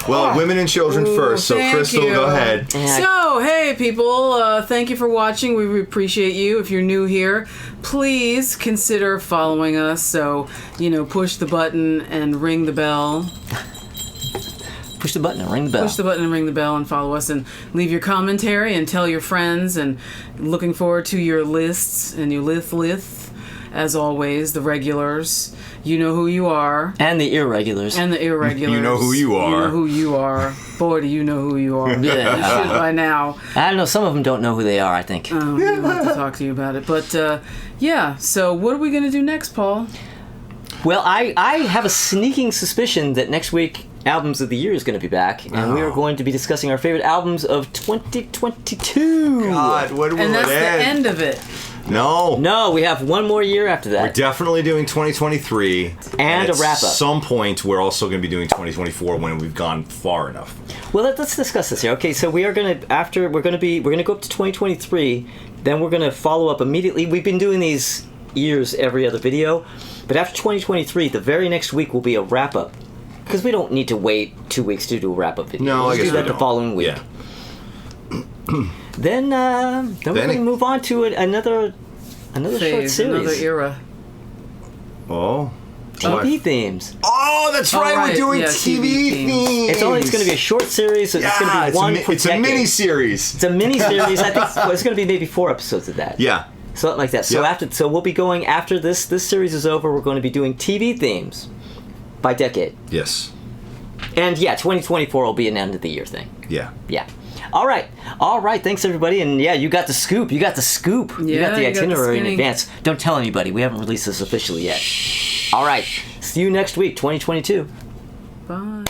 Well, women and children first, so thank Crystal, you. go ahead. So, hey people, thank you for watching. We appreciate you. If you're new here, please consider following us. So, push the button and ring the bell. Push the button and ring the bell. Push the button and ring the bell and follow us and leave your commentary and tell your friends, and looking forward to your lists and your lith. As always, the regulars. You know who you are. And the irregulars. And the irregulars. You know who you are. You know who you are. Boy, do you know who you are. Yeah. You should by now. I don't know. Some of them don't know who they are, I think. We'll have to talk to you about it. But, yeah. So what are we going to do next, Paul? Well, I have a sneaking suspicion that next week Albums of the Year is going to be back, and we are going to be discussing our favorite albums of 2022. God, what will And that's it the end? end of it. No, we have one more year after that. We're definitely doing 2023. And a wrap-up. At some point, we're also going to be doing 2024 when we've gone far enough. Well, let's discuss this here. Okay, so we are going to, we're going to go up to 2023, then we're going to follow up immediately. We've been doing these years every other video, but after 2023, the very next week will be a wrap-up. Because we don't need to wait 2 weeks to do a wrap-up video. No, I guess do that we the don't. following week. Yeah. Then we're going to move on to another short Phase, series. another era. Oh. TV themes. Oh, that's right. right. We're doing Yeah, TV themes. It's going to be a short series. So it's going to be one per It's a mini series. It's a mini series. I think it's going to be maybe 4 episodes of that. Yeah. Something like that. So so we'll be going after this series is over. We're going to be doing TV themes by decade. Yes. And 2024 will be an end of the year thing. Yeah. Yeah. All right. Thanks everybody. And you got the scoop. You got the scoop. You got the you got the itinerary in skinny. advance. Don't tell anybody. We haven't released this officially yet. All right. See you next week, 2022. Bye.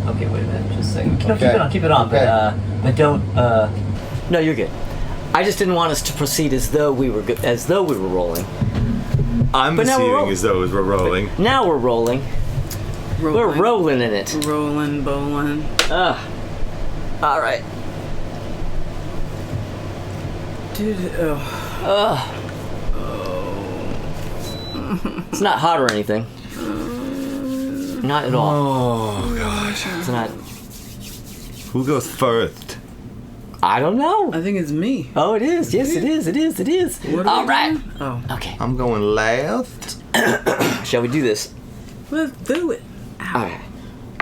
Okay, wait a minute. Just a second. Keep it on. But don't. No, you're good. I just didn't want us to proceed as though we were rolling. I'm But now we're proceeding as though we're rolling. Now we're rolling. We're rolling in it. Rolling, bowling. All right. Dude, It's not hot or anything. Not at all. Oh, gosh. It's not. Who goes first? I don't know. I think it's me. Oh, it is. Yes, it is. What are All we right. doing? Oh. Okay. I'm going left. Shall we do this? Let's do it. All right.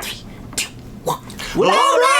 3, 2, 1. All right.